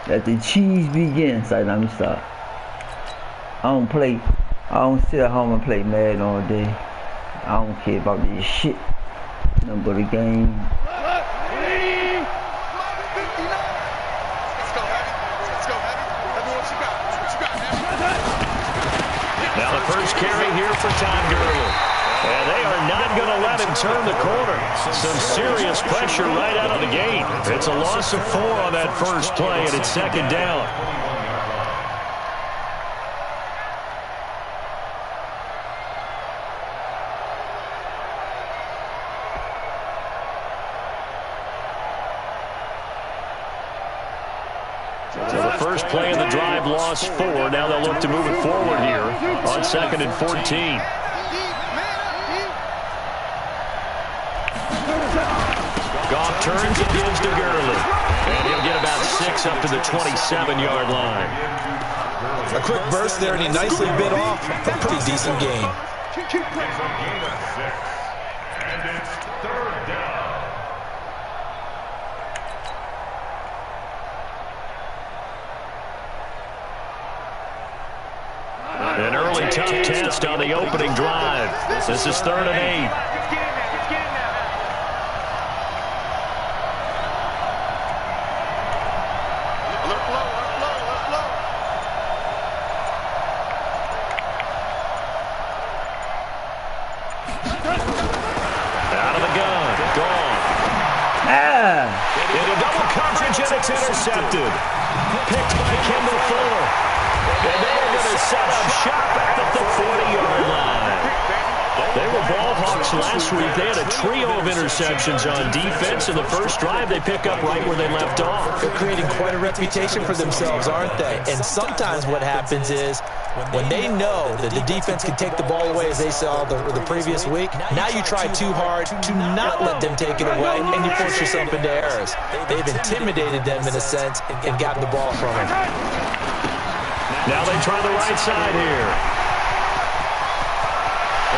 Let the cheese begin. Sorry, let me stop. I don't sit at home and play Madden all day. I don't care about this shit. Nothing but a game. Now the first carry here for Todd Gurley. And they are not going to let him turn the corner. Some serious pressure right out of the gate. It's a loss of 4 on that first play, and it's second down. So the first play of the drive lost 4. Now they'll look to move it forward here on 2nd and 14. Goff turns and gives to Gurley. And he'll get about 6 up to the 27-yard line. A quick burst there, and he nicely bit off a pretty decent gain. And it's 3rd down. An early tough test on the opening drive. This is 3rd and 8. Out of the gun. Gone. Into double coverage, and it's intercepted. Picked by Kendall Fuller. And they're going to set up shop at the 40-yard line. They were ball hawks last week. They had a trio of interceptions on defense. In the first drive, they pick up right where they left off. They're creating quite a reputation for themselves, aren't they? And sometimes what happens is when they know that the defense can take the ball away, as they saw the previous week, now you try too hard to not let them take it away, and you force yourself into errors. They've intimidated them in a sense and gotten the ball from them. Now they try the right side here.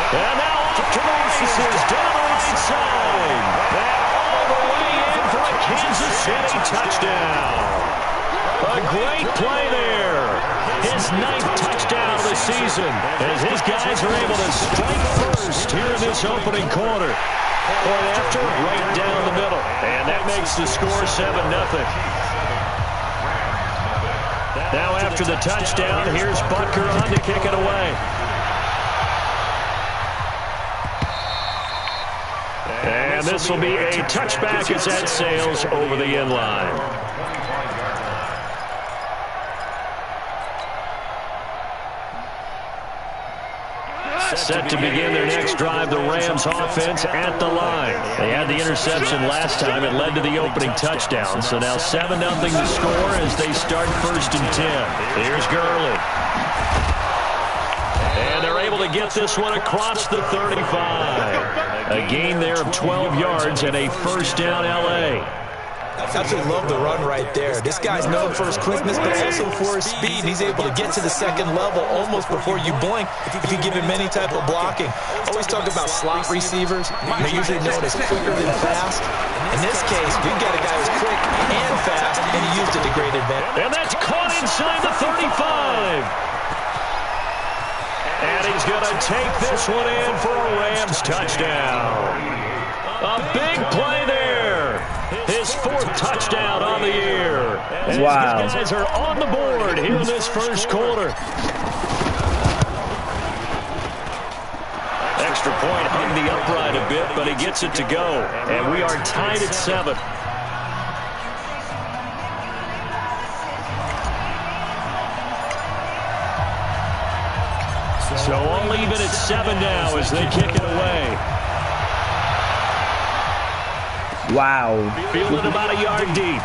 And now off to the races down the right side. That all the way in for a Kansas City touchdown. A great play there. His 9th touchdown of the season as his guys are able to strike first here in this opening quarter. Point after, right down the middle. And that makes the score 7-0. Now after the touchdown, here's Butker on to kick it away. And this will be a touchback as that sails over the end line. Set to begin their next drive, the Rams offense at the line. They had the interception last time. It led to the opening touchdown. So now 7-0 to score as they start 1st and 10. Here's Gurley. And they're able to get this one across the 35. A gain there of 12 yards and a 1st down L.A. I absolutely love the run right there. This guy's known for his quickness, but also for his speed. He's able to get to the 2nd level almost before you blink if you give him any type of blocking. Always talk about slot receivers. They're usually known as quicker than fast. In this case, we've got a guy who's quick and fast, and he used it to great advantage. And that's caught inside the 35. And he's going to take this one in for a Rams touchdown. A big play there. His 4th touchdown on the year. And wow. His guys are on the board here in this first quarter. Extra point hung the upright a bit, but he gets it to go. And we are tied at 7. So all even at 7 now as they kick it away. Wow. Fielded about a yard deep.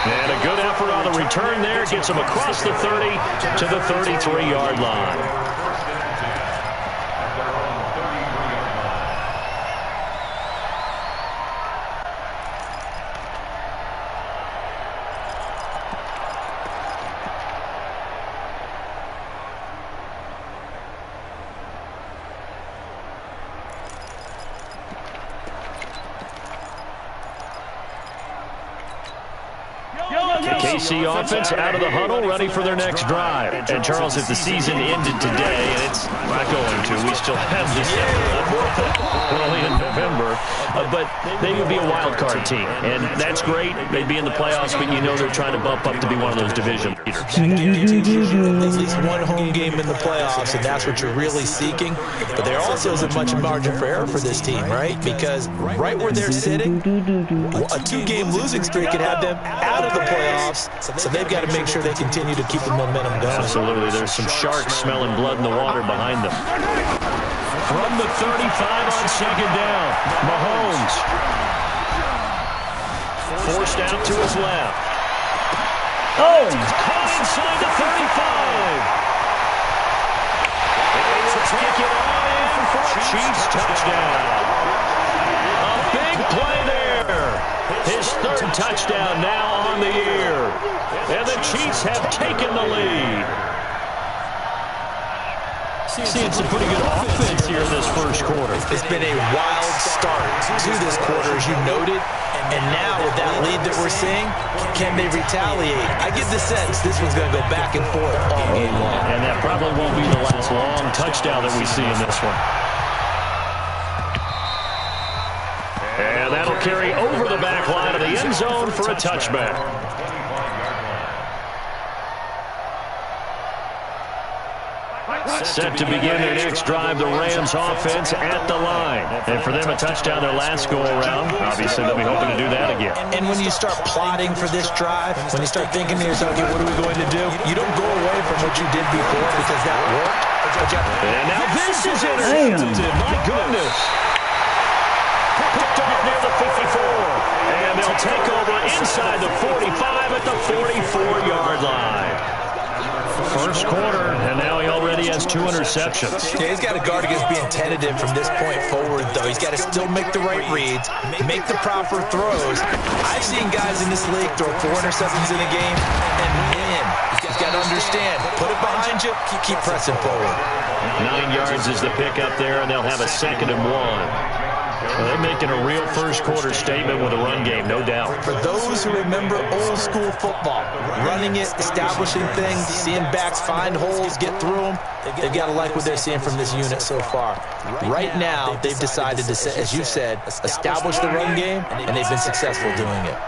And a good effort on the return there. Gets him across the 30 to the 33-yard line. KC offense out of the huddle, ready for their next drive. And, Charles, if the season ended today, and it's not going to, we still have December. We're only in November. But they would be a wild card team. And that's great. They'd be in the playoffs, but you know they're trying to bump up to be one of those division leaders. At least one home game in the playoffs, and that's what you're really seeking. But there also isn't much margin for error for this team, right? Because right where they're sitting, a 2-game losing streak could have them out of the playoffs. So they've got to make sure they continue to keep the momentum going. Absolutely. There's some sharks smelling blood in the water behind them. From the 35 on second down, Mahomes forced out to his left. Oh! Caught inside the 35. Kick it on in for a Chiefs touchdown. A big play there. His third touchdown now on the year. And the Chiefs have taken the lead. Seeing some pretty good offense here in this first quarter. It's been a wild start to this quarter, as you noted. And now with that lead that we're seeing, can they retaliate? I get the sense this one's going to go back and forth all game long. And that probably won't be the last long touchdown that we see in this one. And that'll carry over the back line of the end zone for a touchback. Set to begin their next drive, the Rams offense at the line. And for them, a touchdown their last go-around. Obviously, they'll be hoping to do that again. And when you start plotting for this drive, when you start thinking to yourself, okay, what are we going to do? You don't go away from what you did before because that worked. And now this is intercepted. My goodness. Picked off near the 54. And they'll take over inside the 45 at the 44-yard line. First quarter, and now he already has 2 interceptions. Yeah, he's got to guard against being tentative from this point forward, though. He's got to still make the right reads, make the proper throws. I've seen guys in this league throw 4 interceptions in a game and win. He's got to understand, put it behind you, keep pressing forward. 9 yards is the pickup there, and they'll have a 2nd and 1. Well, they're making a real first-quarter statement with a run game, no doubt. For those who remember old-school football, running it, establishing things, seeing backs find holes, get through them, they've got to like what they're seeing from this unit so far. Right now, they've decided to, as you said, establish the run game, and they've been successful doing it.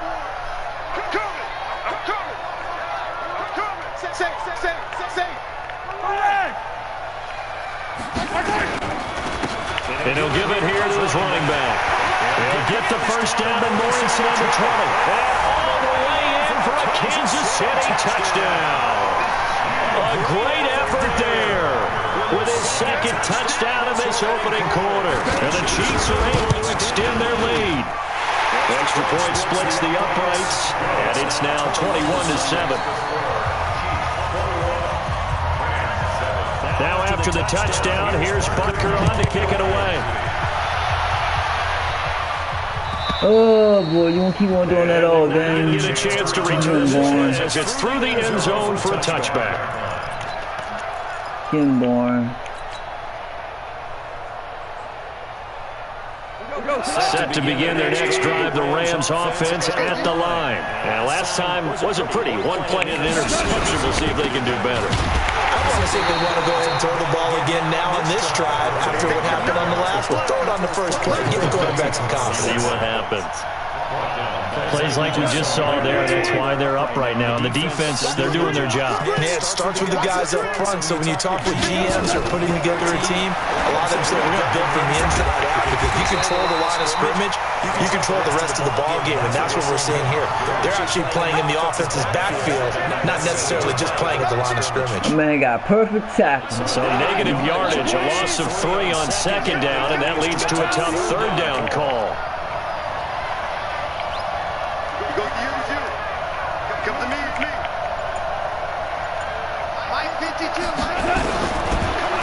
And he'll give it here to his running back. He'll get the first down, and Lawrence number 20. And all the way in for a Kansas City touchdown. A great effort there with his 2nd touchdown of this opening quarter. And the Chiefs are able to extend their lead. The extra point splits the uprights, and it's now 21-7. Now after the touchdown, here's Butker on to kick it away. Oh, boy, you won't keep on doing that all game. Get a chance to return this as it's through the end zone for a touchback. Kinborn. Set to begin their next drive, the Rams offense at the line. And last time wasn't pretty. 1 play and an interception. We'll see if they can do better. I want to see if they want to go ahead and throw the ball again now on this drive after what happened on the last one. Throw it on the first play. Give the quarterback some confidence. See what happens. Plays like we just saw there, that's why they're up right now. And the defense, they're doing their job. Yeah, it starts with the guys up front. So when you talk with GMs or putting together a team, a lot of them say we're going to build from the inside out because you control the line of scrimmage, you control the rest of the ball game, and that's what we're seeing here. They're actually playing in the offense's backfield, not necessarily just playing at the line of scrimmage. Man got perfect tackle. So negative yardage, a loss of 3 on 2nd down, and that leads to a tough 3rd down call.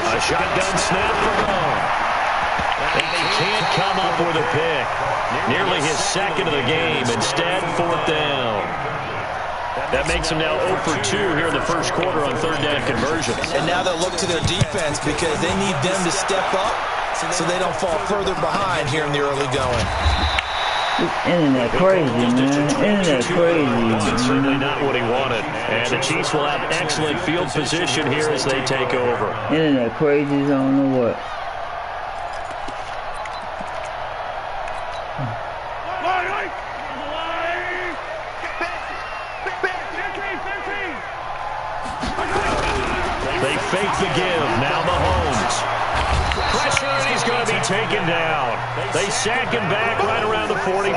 A shotgun snap for home. And he can't come up with a pick. Nearly his 2nd of the game. Instead, 4th down. That makes him now 0 for 2 here in the first quarter on 3rd down conversions. And now they'll look to their defense because they need them to step up so they don't fall further behind here in the early going. Internet crazy, man. Internet crazy. Certainly not what he wanted. And the Chiefs will have excellent field position here as they take over. Internet crazy, I don't know what. They fake the give. Now Mahomes. Pressure, and he's going to be taken down. They sack him back right around the 44.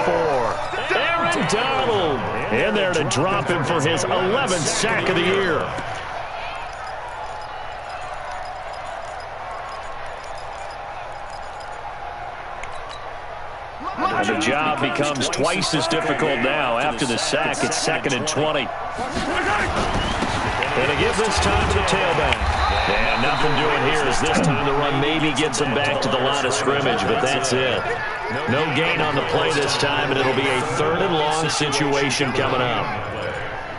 Aaron Donald in there to drop him for his 11th sack of the year. And the job becomes twice as difficult now. After the sack, it's 2nd and 20. And a give this time to the tailback. And nothing doing here as this time the run maybe gets him back to the line of scrimmage, but that's it. No gain on the play this time, and it'll be a 3rd and long situation coming up.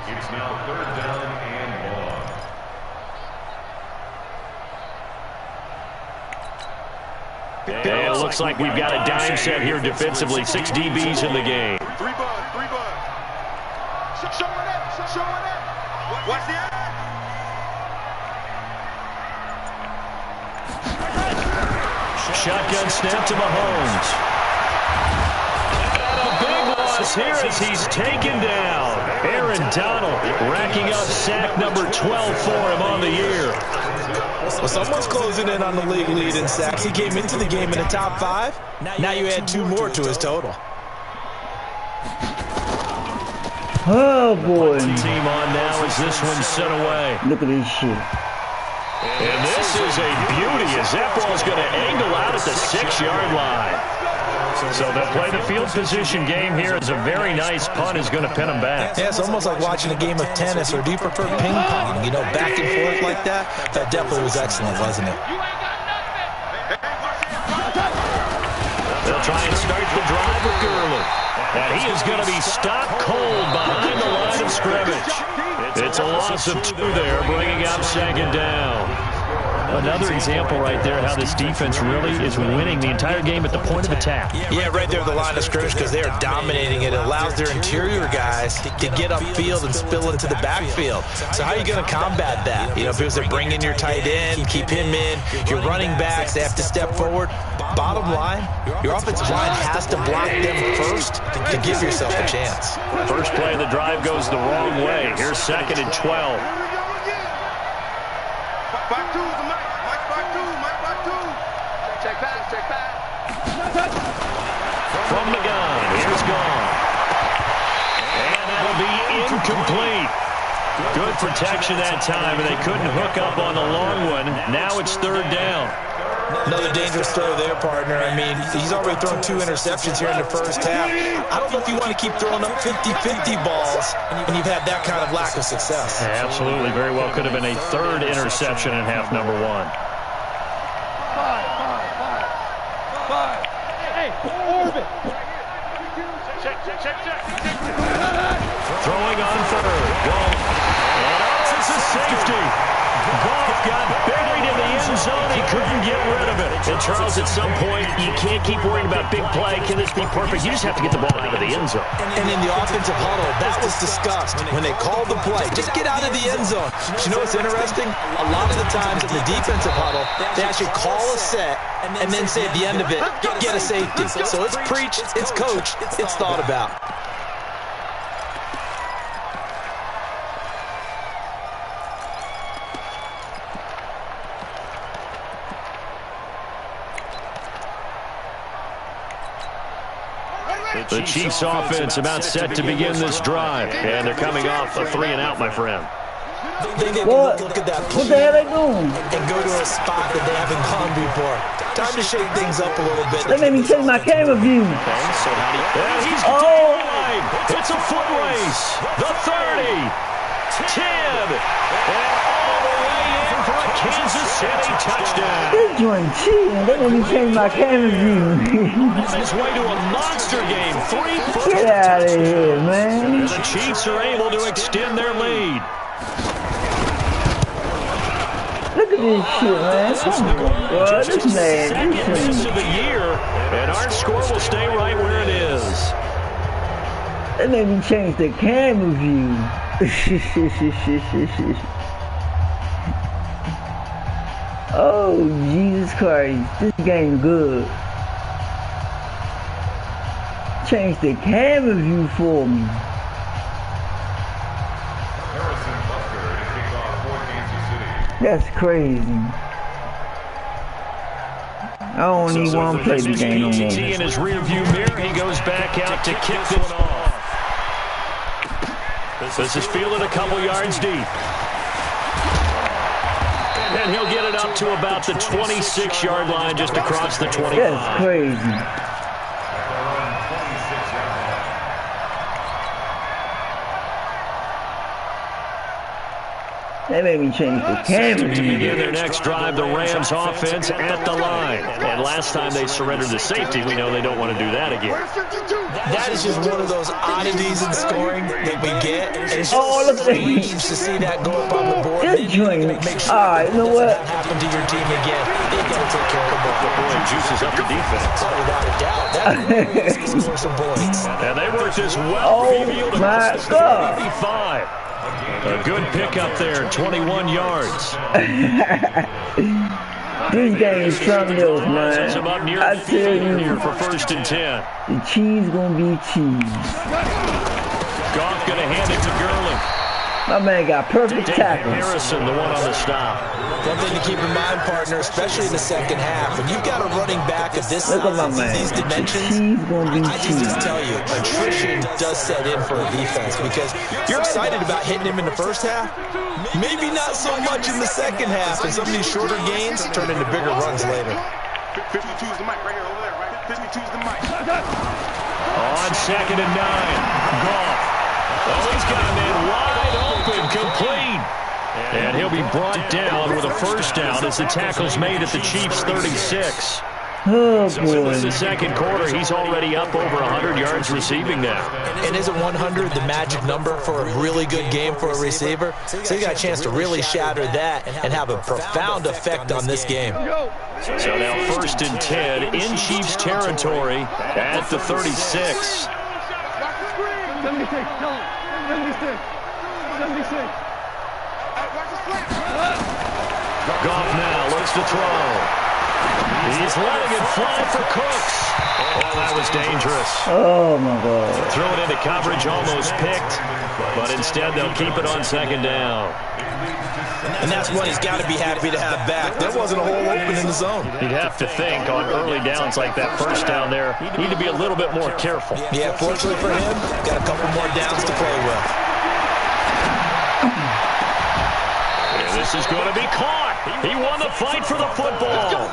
It's now 3rd down and 1. And it looks like we've got a dime set here defensively. 6 DBs in the game. 3 bud. Showing up. Watch the eye. Shotgun snap to Mahomes. And a big loss here as he's taken down. Aaron Donald racking up sack number 12 for him on the year. Well, someone's closing in on the league lead in sacks. He came into the game in the top 5. Now you add 2 more to his total. Oh boy. Team on now as this one's sent away. Look at this shit. And this is a beauty as that ball's going to angle out at the 6-yard line. So they'll play the field position game here as a very nice punt is going to pin them back. Yeah, it's almost like watching a game of tennis, or do you prefer ping pong? You know, back and forth like that? That definitely was excellent, wasn't it? They'll try and start the drive with Gurley. And he is going to be stopped cold behind the line of scrimmage. It's a loss of 2 there, bringing up 2nd down. Another example right there how this defense really is winning the entire game at the point of attack. Yeah, right there at the line of scrimmage because they are dominating it. It allows their interior guys to get upfield and spill into the backfield. So how are you going to combat that? You know, because they're bringing your tight end, keep him in. Your running backs, they have to step forward. Bottom line, your offensive line has to block them first to give yourself a chance. First play of the drive goes the wrong way. Here's 2nd and 12. Check back. From the gun, here's gone. And that'll be incomplete. Good protection that time, and they couldn't hook up on the long one. Now it's 3rd down. Another dangerous throw there, partner. I mean, he's already thrown 2 interceptions here in the first half. I don't know if you want to keep throwing up 50-50 balls when you've had that kind of lack of success. Yeah, absolutely. Very well could have been a 3rd interception in half number 1. Hey, orbit. Check. Throwing on 3rd. Goff. And it's a safety. Goff got buried in the end zone. He couldn't get rid of it. And Charles, at some point, you can't keep worrying about big play. Can this be perfect? You just have to get the ball out of the end zone. And in the offensive huddle, that was discussed when they called the play. Just get out of the end zone. But you know what's interesting? A lot of the times in the defensive huddle, they actually call a set and then say at the end of it, get a safety. So it's preached, it's coached, it's thought about. The Chiefs offense about set to begin this drive. And they're coming off a 3-and-out, my friend. What? Look at that. What the hell they doing? And go to a spot that they haven't gone before. Time to shake things up a little bit. They made me change my camera view. And he's Oh! line. It's a foot race. The 30. 10. And all the way in for a Kansas City touchdown. This joint cheating. They made me change my camera view. On his way to a monster game. 3 first. Get out of here, man. And the Chiefs are able to extend their lead. Look at this shit, man. Come on, bro. This man. Second miss of the year, and our score will stay right where it is. They made me change the camera view. Oh, Jesus Christ. This game good. Change the camera view for me. That's crazy. I don't even want to play the game no more. In his rear view mirror, he goes back out to kick this one off. This is fielded a couple yards deep. And he'll get it up to about the 26-yard line, just across the 25. That's crazy. They made me change the camera. To begin their next drive, the Rams offense at the line. And last time they surrendered the safety, we know they don't want to do that again. That is just one of those oddities in scoring that we get. And it's look at strange to see that go up on the board. This joint. Alright, you know what? That happen to your team again. They got to take care of the ball. The boy juices up the defense. Oh, without a doubt. That is going to score some points. And they work this well. Oh my God. 85. A good pickup there, 21 yards. This game is something else, man. I tell you, here for 1st and 10. the cheese gonna be cheese. Goff gonna hand it to Gurley. My man got perfect tackles. Harrison, the one on the stop. One thing to keep in mind, partner, especially in the second half, when you've got a running back of this Look at my size, man. these dimensions, Cheese gonna be I can cheese. just tell you, attrition does set in for a defense because you're excited about hitting him in the first half, maybe not so much in the second half, and some of these shorter gains turn into bigger runs later. 52's the mic right here, over there, right? 52's the mic. On 2nd and 9, Goff. Oh, he's got a man wide open, complete. And he'll be brought down with a first down as the tackle's made at the Chiefs' 36. Oh So in boy. the second quarter, he's already up over 100 yards receiving now. And isn't 100 the magic number for a really good game for a receiver? So you got a chance to really shatter that and have a profound effect on this game. So now 1st and 10 in Chiefs territory at the 36. 76, tell him. 76. 76. Goff now looks to throw. He's letting it fly for Cooks. Oh, that was dangerous. Oh my God. Throw it into coverage, almost picked. But instead, they'll keep it on 2nd down. And that's what he's got to be happy to have back. There wasn't a hole open in the zone. You'd have to think on early downs like that first down there, you need to be a little bit more careful. Yeah, fortunately for him, got a couple more downs to play with. And this is going to be caught. He won the fight for the football.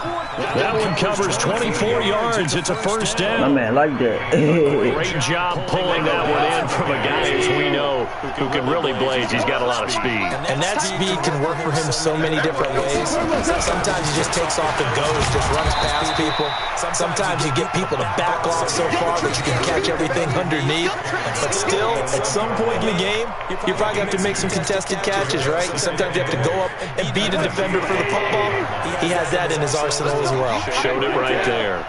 That one covers 24 yards. It's a first My down. man like that. Great job pulling that one in from a guy, as we know, who can really blaze. He's got a lot of speed. And that speed can work for him so many different ways. Sometimes he just takes off and goes, just runs past people. Sometimes you get people to back off so far that you can catch everything underneath. But still, at some point in the game, you probably have to make some contested catches, right? Sometimes you have to go up and beat a defender for the football. He has that in his arsenal as well. Showed it right there.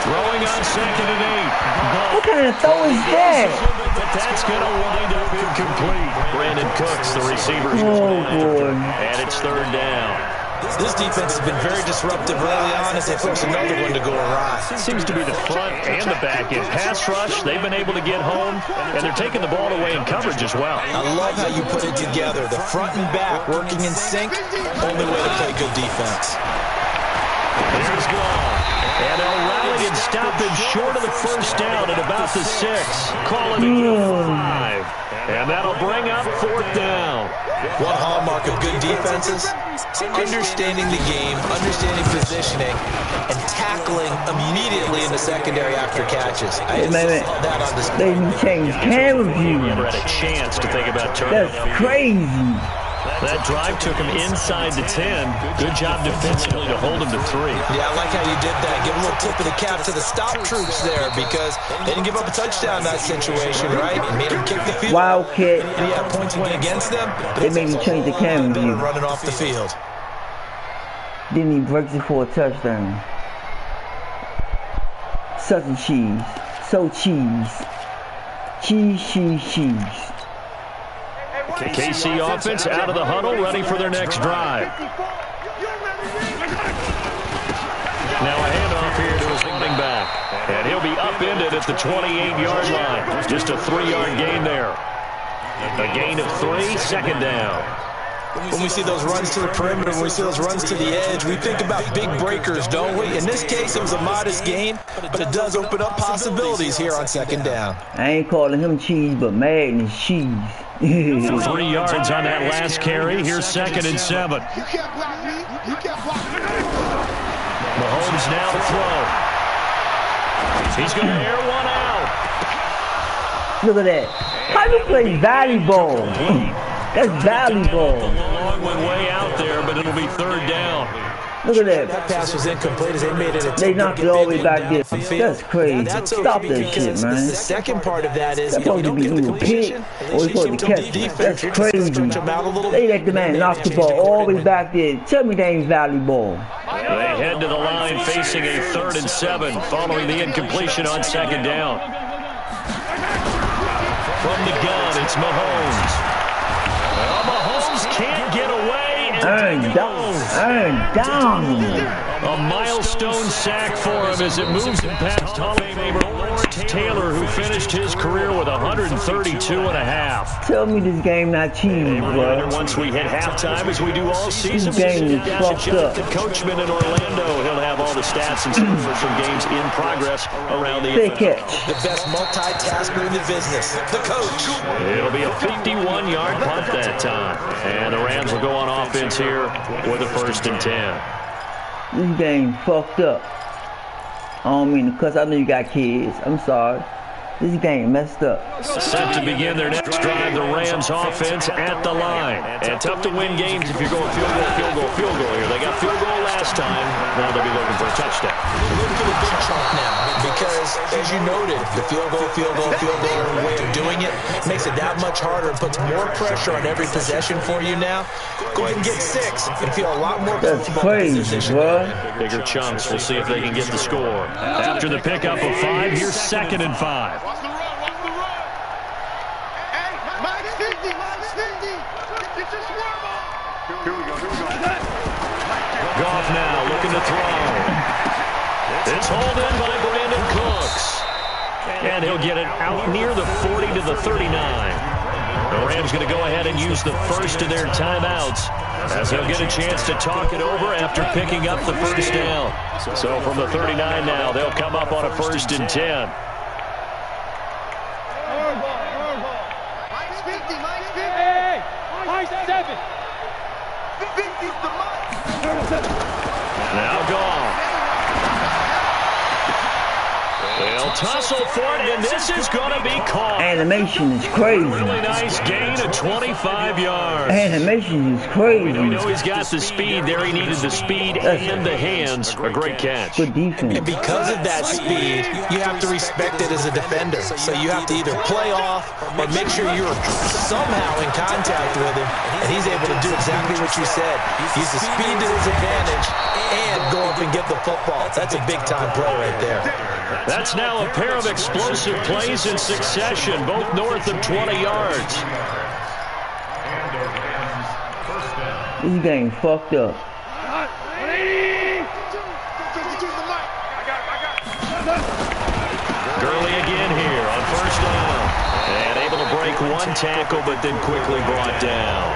Throwing on 2nd and 8. What kind of throw is that? But that's going to wind up incomplete. Brandon Cooks, the receiver. Oh boy. And it's 3rd down. This defense has been very disruptive early on as they force another one to go awry. It seems to be the front and the back end. Pass rush, they've been able to get home, and they're taking the ball away in coverage as well. I love how you put it together. The front and back working in sync, only way to play good defense. Here's Goff. And they'll rally and stop him short of the first down at about the 6. Call it a 5. And that'll bring up 4th down. One hallmark of good defenses, understanding the game, understanding positioning, and tackling immediately in the secondary after catches. I Man, saw that on they display. changed camera view. Never had a chance to think about turning. That's crazy. That drive took him inside the 10. Good job defensively to hold him to 3. Yeah, I like how you did that. Give a little tip of the cap to the stop troops there because they didn't give up a touchdown in that situation, right? It made them kick the field. Wildcat. Yeah, points went against them. They made me change the camera view. Running off the field. Didn't even break it for a touchdown. Such a cheese. So cheese. Cheese. KC offense out of the huddle, ready for their next drive. Now a handoff here to his running back. And he'll be upended at the 28-yard line. Just a 3-yard gain there. A gain of 3, second down. When we see those runs to the perimeter, when we see those runs to the edge, we think about big breakers, don't we? In this case, it was a modest gain, but it does open up possibilities here on second down. I ain't calling him cheese, but Magnus cheese. 3 yards on that last carry. Here's 2nd and 7. You can't block me. You can't block me. Mahomes now to throw. He's going to air one out. Look at that. How you play volleyball? That's volleyball. The long one way out there, but it'll be 3rd down. Look at that. That pass was incomplete as they made it. They knocked it all the way back there. That's crazy. Stop that shit, man. The second part of that is That's supposed to be either pick or he's supposed to catch it. That's crazy. They let the man knock the ball all the way back there. Tell me they ain't volleyball. They head to the line facing a 3rd and 7 following the incompletion on 2nd down. From the gun, it's Mahomes. Well, Mahomes can't get away. Earn down. A milestone sack for him as it moves him past Hall of Famer Lawrence Taylor, who finished his career with 132.5. Tell me this game not cheating, bro. Once we hit halftime, as we do all season, This game is fucked up. Coachman in Orlando, he'll have all the stats and scores from games in progress around the Big catch. the best multitasker in the business, the coach. It'll be a 51-yard punt that time. And the Rams will go on offense here with a 1st and 10. This game fucked up. I don't mean to cuss. I know you got kids. I'm sorry. This game messed up. Set to begin their next drive, the Rams offense at the line. And tough to win games if you're going field goal here. They got field goal last time. Now they'll be looking for a touchdown. Look for the big chunk now, because as you noted, the field goal way of doing it makes it that much harder and puts more pressure on every possession for you now. Go ahead and get 6 and feel a lot more That's comfortable in crazy, position. bro. Bigger chunks. We'll see if they can get the score. After the pickup of 5, here's 2nd and 5. Watch the run. Hey, minus 50. Get your swerve on. Here we go. Goff now looking to throw. It's hauled in by Brandon Cooks. And he'll get it out near the 40 to the 39. The Rams going to go ahead and use the first of their timeouts, as they'll get a chance to talk it over after picking up the first down. So from the 39 now, they'll come up on a 1st and 10. Minus 50. Hey, minus 7. 50's the mark. Now Goff. They'll tussle for it, and this is going to be caught. Animation is crazy. Really nice gain of 25 yards. Animation is crazy. We know he's got the speed there. He needed the speed and the hands. A great catch. Good defense. And because of that speed, you have to respect it as a defender. So you have to either play off or make sure you're somehow in contact with him, and he's able to do exactly what you said. Use the speed to his advantage and go up and get the football. That's a big-time play right there. That's now a pair of explosive plays in succession, both north of 20 yards. This game fucked up. Gurley again here on 1st down. And able to break one tackle, but then quickly brought down.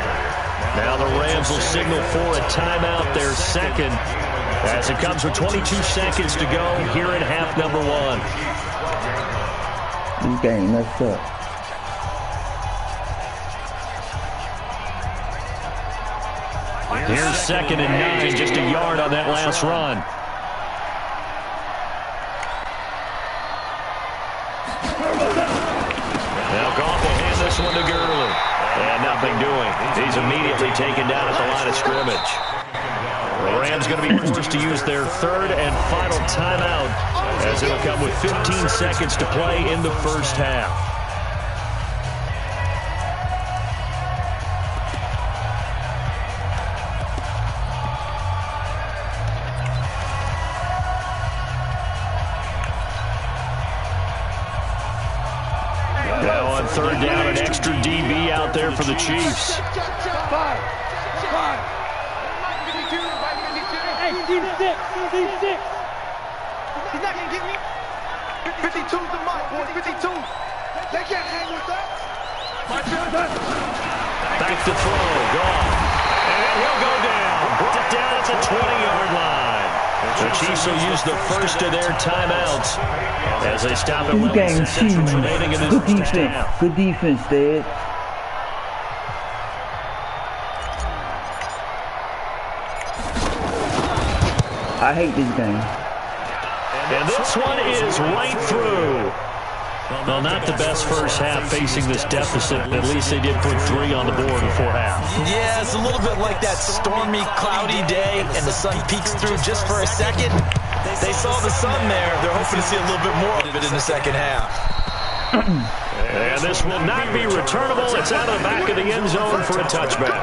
Now the Rams will signal for a timeout, their 2nd, as it comes with 22 seconds to go here in half number 1. This game messed up. Here's 2nd and 9, just a yard on that last run. Now Goff will hand this one to Gurley. And nothing doing. He's immediately taken down at the line of scrimmage. The Rams going to be forced to use their 3rd and final timeout, as it'll come with 15 seconds to play in the first half. third down, an extra DB out there for the Chiefs. Five. Hey, team six. He's not going to get me. 52's the mark, boys. 52. They can't hang with that. Back to throw, gone. And he'll go down. Brought down at the 20-yard line. The Chiefs will use the first of their timeouts as they stop at 11 seconds remaining in this first half. Good defense, Dad. I hate this game. And this one is right through. Well, not the best first half facing this deficit. At least they did put 3 on the board before half. Yeah, it's a little bit like that stormy, cloudy day, and the sun peeks through just for a second. They saw the sun there. They're hoping to see a little bit more of it in the second half. And this will not be returnable. It's out of the back of the end zone for a touchback.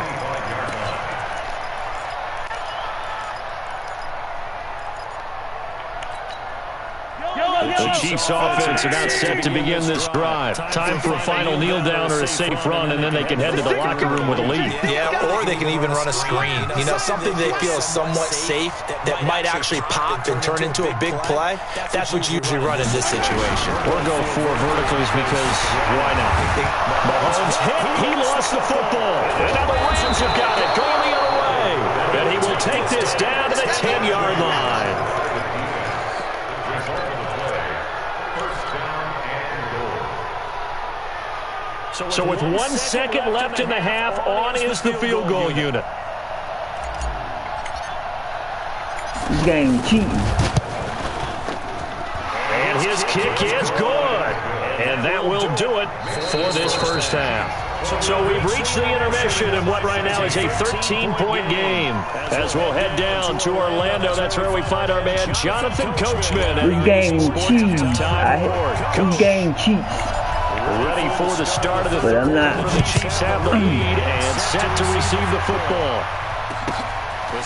The Chiefs offense about set to begin this drive. Time for a final kneel down or a safe run, and then they can head to the locker room with a lead. Yeah, or they can even run a screen. You know, something they feel is somewhat safe that might actually pop and turn into a big play. That's what you usually run in this situation. Or go 4 verticals because why not? Mahomes hit. He lost the football. And now the Rams have got it. Going the other way. And he will take this down to the 10-yard line. So with 1 second left in the half, on is the field goal unit. This game cheating. And his kick is good. And that will do it for this first half. So we've reached the intermission in what right now is a 13-point game. As we'll head down to Orlando, that's where we find our man Jonathan Coachman. This game cheats. This game cheats. Ready for the start of the third quarter. The Chiefs have the lead and set to receive the football.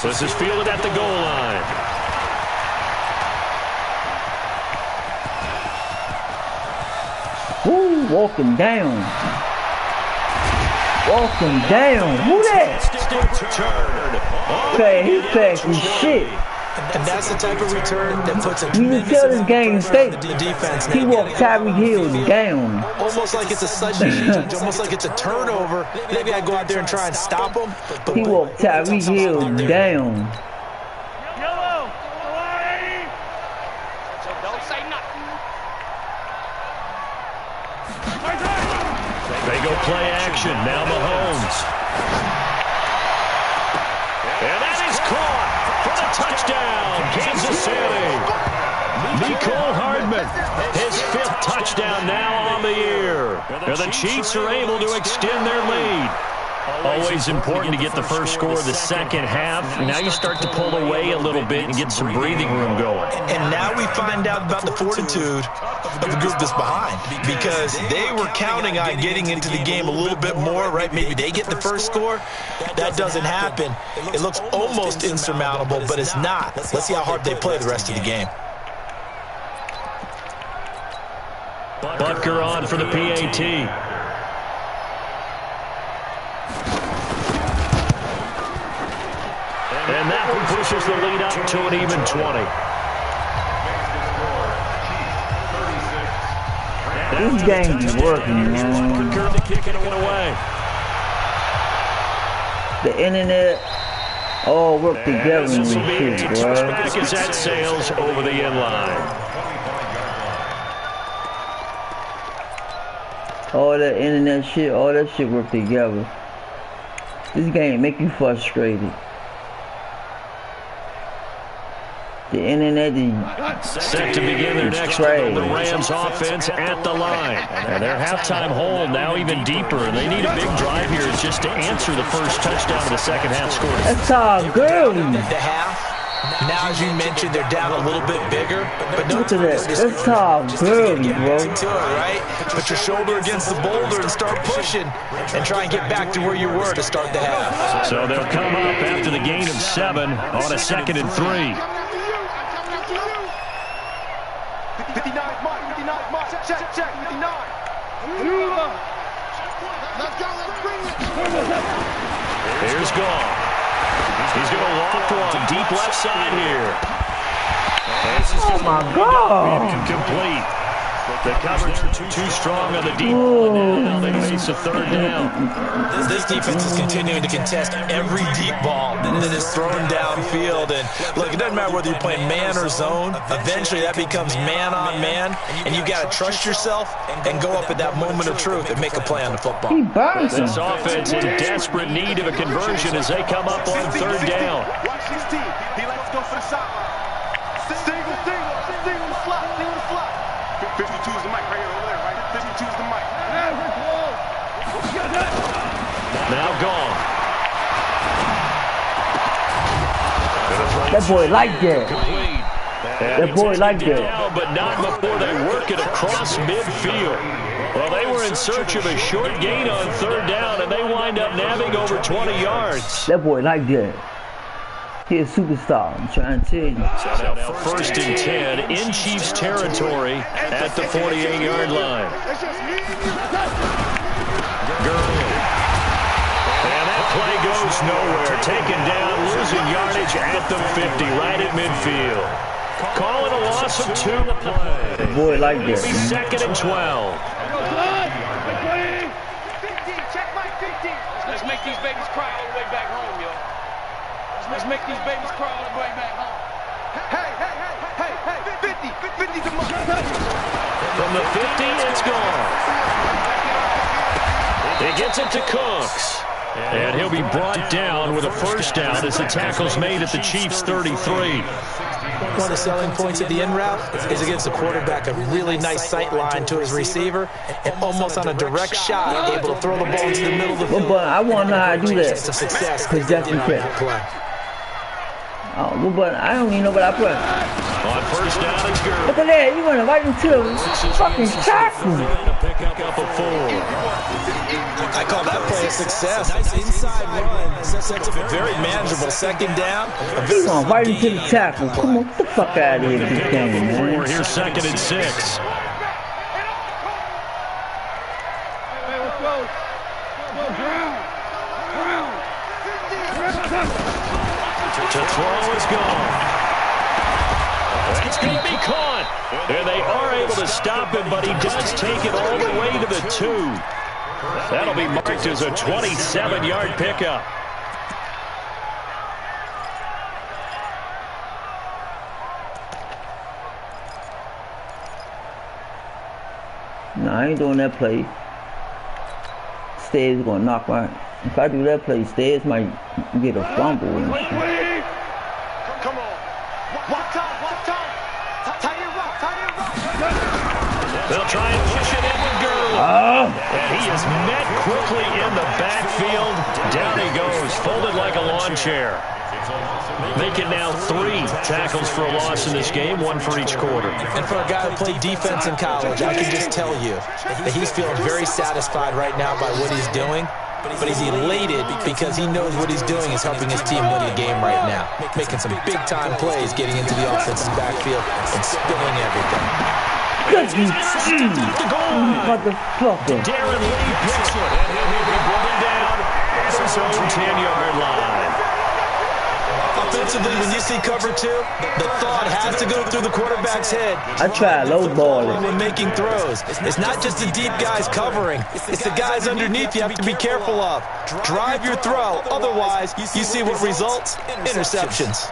This is fielded at the goal line. Woo, walking down. Walking down. Who that? Okay, he's fast as shit. And that's the type of return that puts a You can tell this game fake. defense. He walked Tyreek Hill down. Almost like it's a sudden change, almost like it's a turnover. Maybe I go out there and try and stop him. But He walked Tyreek Hill down. Yellow. So don't say nothing. They go play action. Now Mahomes. And that is caught for the touchdown. Kansas City. Nicole Hardman, his 5th touchdown now on the year. And the Chiefs are able to extend their lead. Always important to get the first score of the second half. Now you start to pull away a little bit and get some breathing room going. And now we find out about the fortitude of the group that's behind, because they were counting on getting into the game a little bit more, right? Maybe they get the first score. That doesn't happen. It looks almost insurmountable, but it's not. Let's see how hard they play the rest of the game. Butker on for the PAT. And that one pushes the lead up to an even 20. This game is working, man. The internet all work together in this shit, bro. As that sails over the end line. All that internet shit, all that shit work together. This game make you frustrated. The internet is set to begin their next one. The Rams offense at the line. And their halftime hole now even deeper. And they need a big drive here just to answer the first touchdown of the second half score. That's all good. The half. Now, as you mentioned, they're down a little bit bigger. But look at that. That's all good, bro. Right? Put your shoulder against the boulder and start pushing. And try and get back to where you were to start the half. So they'll come up after the gain of 7 on a 2nd and 3. 59 mark, check, 59. Here's Gone. He's going to loft one deep left side here. Oh my God! Complete. The coverage too strong on the deep ball. Now they face a third down. This defense is continuing to contest every deep ball that is thrown downfield. And look, it doesn't matter whether you're playing man or zone. Eventually, that becomes man on man, and you got to trust yourself and go up at that moment of truth and make a play on the football. This offense in desperate need of a conversion as they come up on third down. Watch this team. He likes to go for the sideline. Single the slot. 52 is the mic right here over there, right? 52 is the mic. Now Gone. That boy like that. That boy like that. But not before they work it across midfield. Well, they were in search of a short gain on third down, and they wind up nabbing over 20 yards. That boy like that. He a superstar, I'm trying to tell you. So now first and 10 in Chiefs territory at the 48-yard line. Gurley. And that play goes nowhere. Taken down, losing yardage at the 50, right at midfield. Calling a loss of 2 to play. That boy like that. It'll be second and 12. Let's make these babies cry all the way back home, yo. Let's make these babies cry all the way back home. Hey, 50 to Mark. From the 50, it's gone. He gets it to Cooks. And he'll be brought down with a first down as the tackle's made at the Chiefs' 33. One of the selling points of the in route is against the quarterback, a really nice sight line to his receiver, and almost on a direct shot, able to throw the ball into the middle of the field. But I want to know how to do that. It's a success. Because that's the play. Oh, but I don't even know what I put. On first down, it's Gurley. Look at that, you went right into the fucking tackle. Pick up a 4. I call that play a success. Nice inside run. That's a very manageable second down. He went right into the tackle. Come on, get the fuck out of here with this game, man. Here's second and 6. To throw is gone. It's going to be caught. And they are able to stop him, but he does take it all the way to the 2. That'll be marked as a 27-yard pickup. No, I ain't doing that play. Stairs gonna knock my. If I do that play, Stairs might get a fumble and shit. Come on. Walk time. Tie it rock. They'll try and push it in with Gurley. And he is met quickly in the backfield. Down he goes, folded like a lawn chair. Making now 3 tackles for a loss in this game, 1 for each quarter. And for a guy who played defense in college, I can just tell you that he's feeling very satisfied right now by what he's doing. But he's elated because he knows what he's doing is helping his team win the game right now. Making some big-time plays, getting into the offense's backfield and spilling everything. Good motherfucker. Darren Lee picks it, and he'll be broken down at his own 10-yard line. Offensively, when you see cover 2, the thought has to go through the quarterback's head. I try low ball it. When making throws, it's not just the deep guys covering. It's the guys underneath you have to be careful of. Drive your throw. Otherwise, you see what results? Interceptions.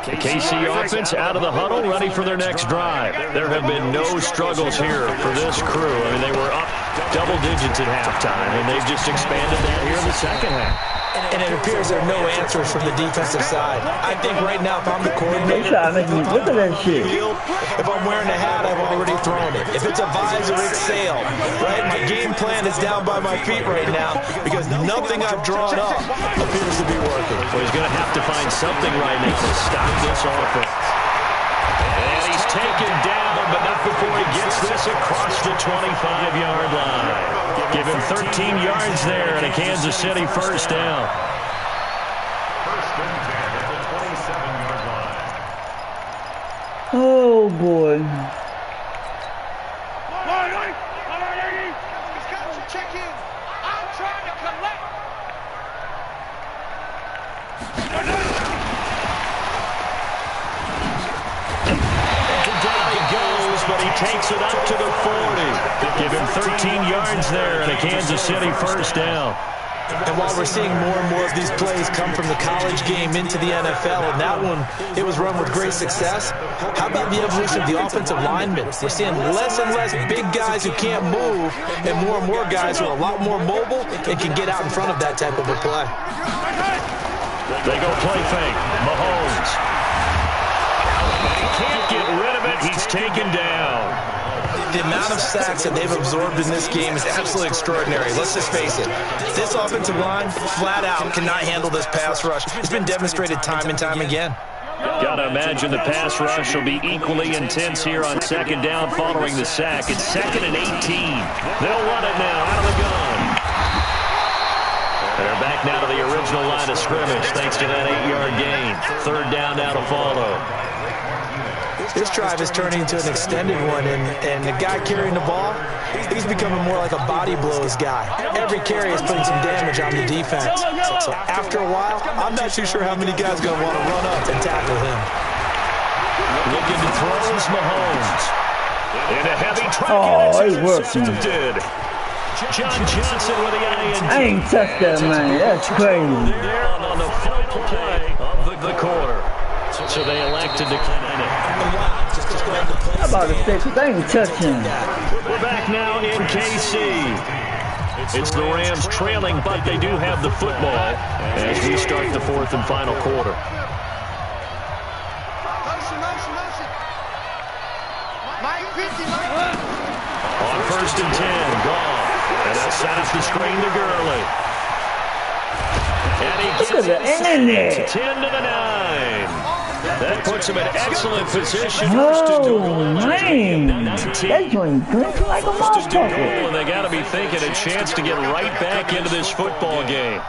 The KC offense out of the huddle, ready for their next drive. There have been no struggles here for this crew. I mean, they were up double digits at halftime, and they've just expanded that here in the second half. And it appears there are no answers from the defensive side. I think right now, if I'm the They coordinator, try to make me look at that shit. if I'm wearing a hat, I've already thrown it. If it's a visor, it's sailed. Right? My game plan is down by my feet right now because nothing I've drawn up appears to be working. Well, he's going to have to find something right now to stop this offense. And he's taken down, but not before he gets this across the 25-yard line. Give him 13 yards there and a Kansas City first down. First and 10 at the 27-yard line. Oh boy. Check in. takes it up to the 40. Give him 13 yards there and a Kansas City first down. And while we're seeing more and more of these plays come from the college game into the NFL, and that one, it was run with great success, how about the evolution of the offensive linemen? We're seeing less and less big guys who can't move and more guys who are a lot more mobile and can get out in front of that type of a play. They go play fake. Mahomes. He can't get rid of it. He's taken down. The amount of sacks that they've absorbed in this game is absolutely extraordinary. Let's just face it. This offensive line, flat out, cannot handle this pass rush. It's been demonstrated time and time again. Got to imagine the pass rush will be equally intense here on second down following the sack. It's 2nd and 18. They'll run it now out of the gun. They're back now to the original line of scrimmage thanks to that 8-yard gain. 3rd down now to follow. This drive is turning into an extended one, and the guy carrying the ball, he's becoming more like a body blows guy. Every carry is putting some damage on the defense. So after a while, I'm not too sure how many guys are going to want to run up and tackle him. Looking to throws Mahomes. In a heavy track. Oh, it worked. John Johnson with the INT. I ain't touched that, man. That's crazy. On the final play of the quarter. So they elect to decline it. How about the six? They ain't touching. We're back now in KC. It's the Rams trailing, but they do have the football as we start the 4th and final quarter. On 1st and 10, Goff. And they'll set up the screen to Gurley. And he gets it 10 to the 9. That puts him in excellent position. Oh, man. That joint glitched like a motherfucker. And they got to be thinking a chance to get right back into this football game.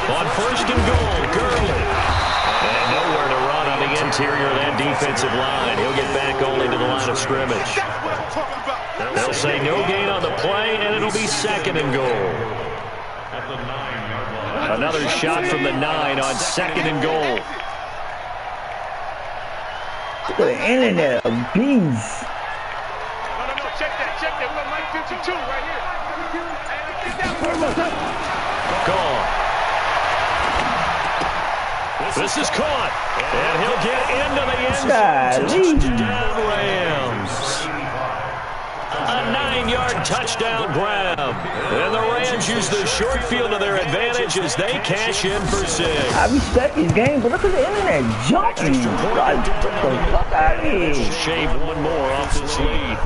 On 1st and goal, Gurley. And nowhere to run on the interior of that defensive line. He'll get back only to the line of scrimmage. They'll say no gain on the play, and it'll be 2nd and goal. Another shot from the 9 on 2nd and goal. Look at the internet, a beast. No, check that. We're Mike 52 right here. Gone. This is caught, and he'll get into the end zone. Touchdown, Rams. A 9-yard touchdown grab. And the Rams use the short field to their advantage as they cash in for 6. I respect his game, but look at the internet jumping. Like, get the fuck out of here. Shave one more off this lead.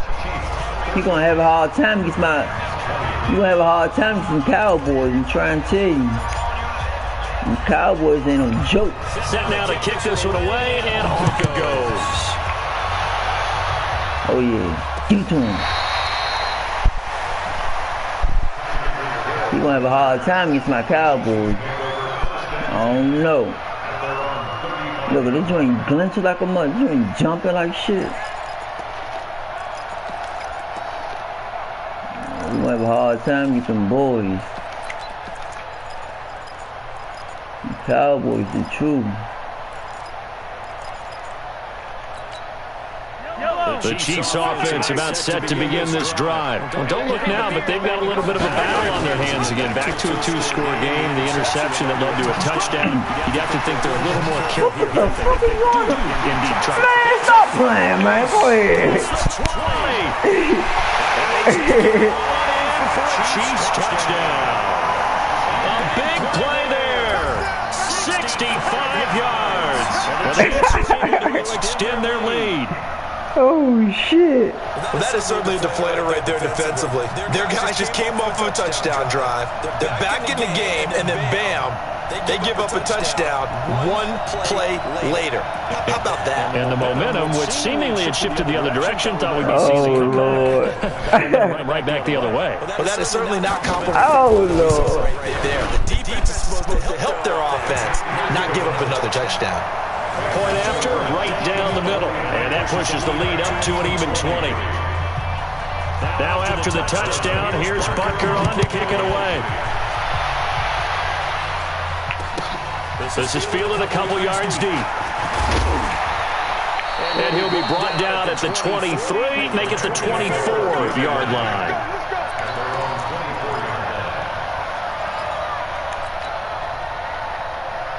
You're going to have a hard time against some Cowboys. I'm trying to tell you. The Cowboys ain't no joke. Set now to kick this one away, and off it goes. Oh, yeah. Give it to him. You're going to have a hard time against my Cowboys. I don't know. Look, this joint glinting like a mud. This joint jumping like shit. You're going to have a hard time against them boys. The Cowboys, the truth. The Chiefs offense about set to begin this drive. Well, don't look now, but they've got a little bit of a battle on their hands again. Back to a 2-score game. The interception that led to a touchdown. You'd have to think they're a little more careful. What the fuck are you on? Indeed, Man, stop playing, man. Go ahead. Chiefs touchdown. A big play there. 65 yards. Well, they extend their lead. Oh, shit. Well, that is certainly a deflator right there defensively. Their guys just came off of a touchdown drive. They're back in the game, and then bam, they give up a touchdown one play later. How about that? And the momentum, which seemingly had shifted the other direction, thought we'd be seeing Lord. right back the other way. Well, that is certainly not compromising. Oh, Lord. Right there. The defense is supposed to help their offense, not give up another touchdown. Point after, right down the middle. And that pushes the lead up to an even 20. Now after the touchdown, here's Butker on to kick it away. This is fielded a couple yards deep. And he'll be brought down at the 23, make it the 24-yard line.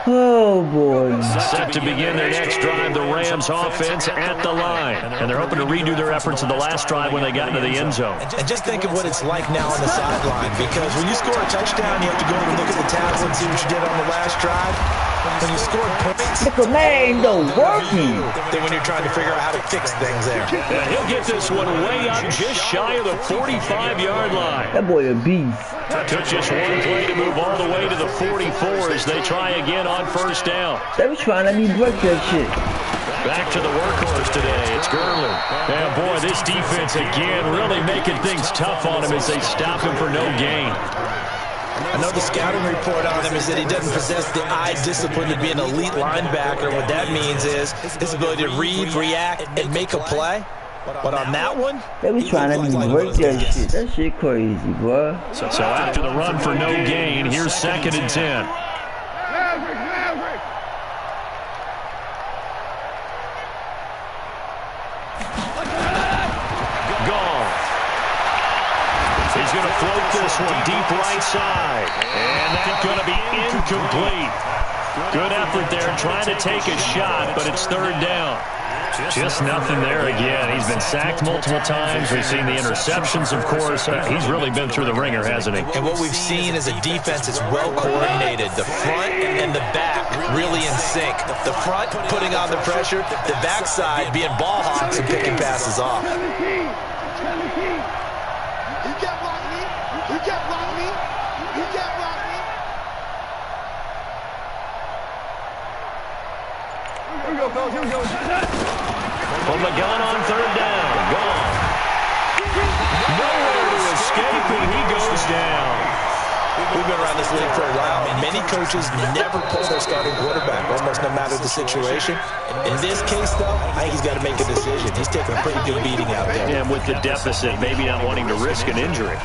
Oh, boy. Set to begin their next drive, the Rams offense at the line. And they're hoping to redo their efforts in the last drive when they got into the end zone. And just think of what it's like now on the sideline, because when you score a touchdown, you have to go and look at the tablet and see what you did on the last drive. When you score points, the commando working. Then when you're trying to figure out how to fix things there. And he'll get this one way up just shy of the 45-yard line. That boy a beast. Took just one play to move all the way to the 44 as they try again on first down. They was trying to let me break that shit. Back to the workhorse today. It's Gurley. And boy, this defense again really making things tough on him as they stop him for no gain. I know the scouting report on him is that he doesn't possess the eye discipline to be an elite linebacker. What that means is his ability to read, react, and make a play. But on that one, they was trying to let me break that shit. That shit crazy, bro. So after the run for no gain, here's 2nd and 10. He's going to float this one deep right side. And that's going to be incomplete. Good effort there trying to take a shot, but it's 3rd down. Just nothing there again. He's been sacked multiple times. We've seen the interceptions, of course. He's really been through the ringer, hasn't he? And what we've seen is a defense that's well coordinated. The front and the back really in sync. The front putting on the pressure. The backside being ball hawks and picking passes off. From the gun on 3rd down. Gone. Nowhere to escape, and he goes down. We've been around this league for a while, and many coaches never pull their starting quarterback, almost no matter the situation. In this case, though, I think he's got to make a decision. He's taking a pretty good beating out there. And with the deficit, maybe not wanting to risk an injury.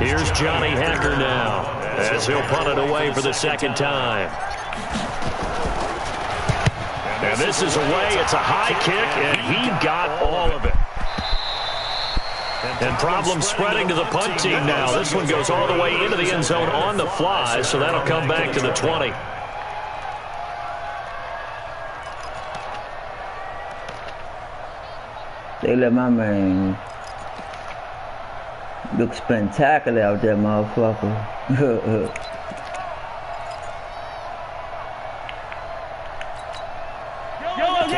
Here's Johnny Hacker now as he'll punt it away for the 2nd time. And this is away. It's a high kick, and he got all of it. And problems spreading to the punt team now. This one goes all the way into the end zone on the fly, so that'll come back to the 20. They let my man look spectacular out there, motherfucker.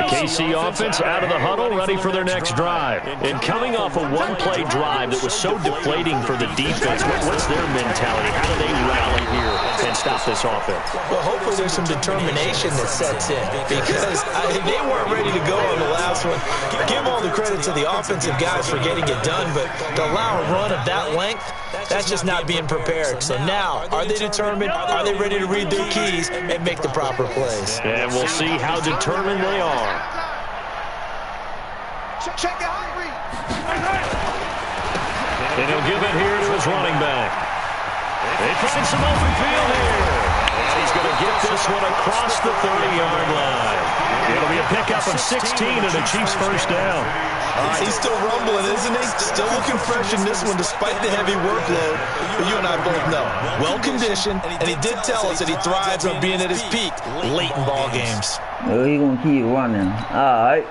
KC offense out of the huddle, ready for their next drive. And coming off a one-play drive that was so deflating for the defense, what's their mentality? How do they rally here and stop this offense? Well, hopefully there's some determination that sets in, because they weren't ready to go on the last one. Give all the credit to the offensive guys for getting it done, but to allow a run of that length, that's just not being prepared. So now, are they determined? Are they ready to read their keys and make the proper plays? And we'll see how determined they are. Check out Henry. And he'll give it here to his running back. They find some open field here. And he's going to get this one across the 30-yard line. It'll be a pickup of 16 and a Chiefs first down. He's still rumbling, isn't he? Still looking fresh in this one despite the heavy workload. But you and I both know, well-conditioned, and he did tell us that he thrives on being at his peak late in ball games. Oh, he's going to keep running. All right.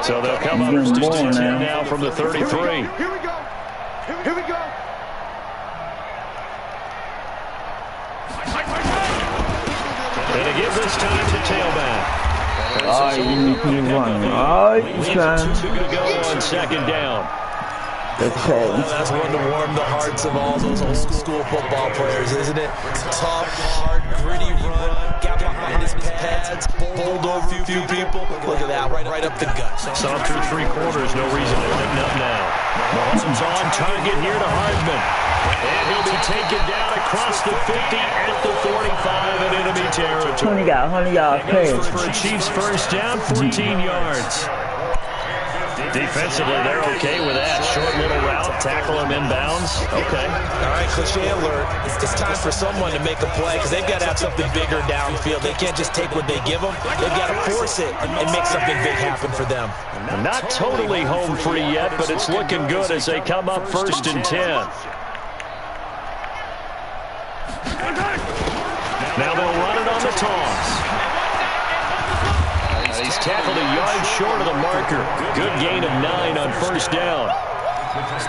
So they'll come up with now from the 33. Here we go. Here we go. And again this time to tailback. All right, you keep running. All right, you trying. 2 to go on 2nd down. That's one to warm the hearts of all those old school football players, isn't it? Tough, hard, gritty run, got behind his pads, bowled over a few people. Look at that, right up the gut. Soft through 3 quarters, no reason to lighten up now. Mahomes on target here to Hardman. And he'll be taken down across the 50 at the 45 in enemy territory. 100 yard pass. For a Chiefs first down, 14 yards. Defensively, they're okay with that. Short little route, tackle him inbounds. Okay. All right, cliche alert. It's time for someone to make a play because they've got to have something bigger downfield. They can't just take what they give them. They've got to force it and make something big happen for them. Not totally home free yet, but it's looking good as they come up 1st and 10. Now they'll run it on the toss. He's tackled a yard short of the marker. Good gain of 9 on 1st down.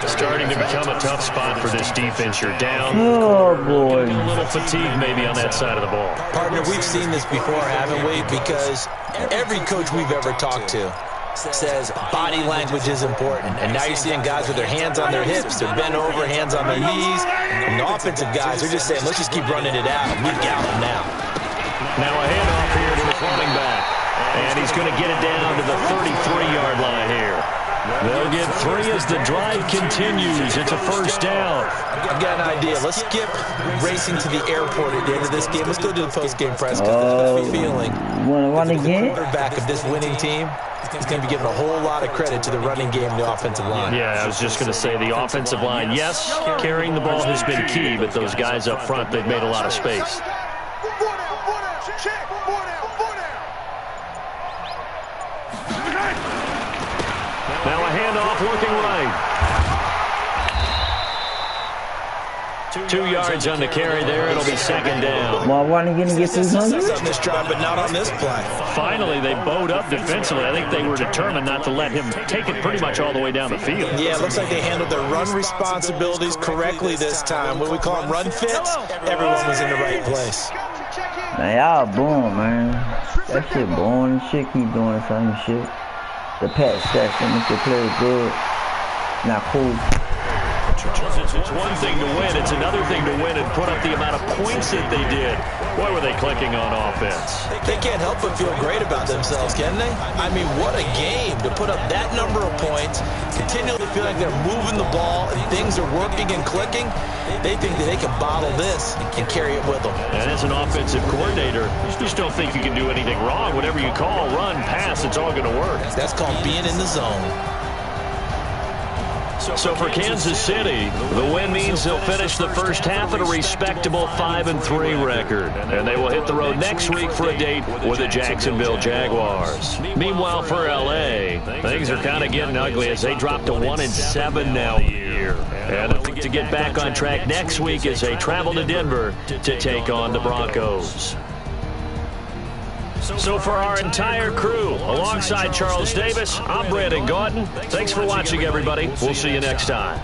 Starting to become a tough spot for this defense. You're down. Oh, boy. A little fatigue maybe on that side of the ball. Partner, we've seen this before, haven't we? Because every coach we've ever talked to says body language is important. And now you're seeing guys with their hands on their hips. They're bent over, hands on their knees. And the offensive guys are just saying, let's just keep running it out. We've got them now. Now a handoff here to the running back. And he's going to get it down to the 33-yard line here. They'll get 3 as the drive continues. It's a 1st down. I've got an idea. Let's skip racing to the airport at the end of this game. Let's go to the post-game press conference. I've got a feeling Want to run again? the quarterback of this winning team is going to be given a whole lot of credit to the running game and the offensive line. Yeah, I was just going to say the offensive line, yes, carrying the ball has been key, but those guys up front, they've made a lot of space. Now a handoff looking right. 2 yards on the carry there. It'll be 2nd down. Want to run again and get 300? On this drive, but not on this play. Finally, they bowed up defensively. I think they were determined not to let him take it pretty much all the way down the field. Yeah, it looks like they handled their run responsibilities correctly this time. What we call them run fits, everyone was in the right place. Man, y'all boom, man. That shit boring and shit. Keep doing the same shit. The pass session, if they play good, not cool. It's one thing to win. It's another thing to win and put up the amount of points that they did. Boy, were they clicking on offense. They can't help but feel great about themselves, can they? I mean, what a game to put up that number of points, continually feel like they're moving the ball and things are working and clicking. They think that they can bottle this and carry it with them. And as an offensive coordinator, you just don't think you can do anything wrong. Whatever you call, run, pass, it's all going to work. That's called being in the zone. So for Kansas City, the win means they'll finish the first half at a respectable 5-3 record. And they will hit the road next week for a date with the Jacksonville Jaguars. Meanwhile, for L.A., things are kind of getting ugly as they drop to 1-7 now here. And they'll look to get back on track next week as they travel to Denver to take on the Broncos. So for our entire crew, alongside Charles Davis, I'm Brandon Gautin. Thanks for watching, everybody. We'll see you next time.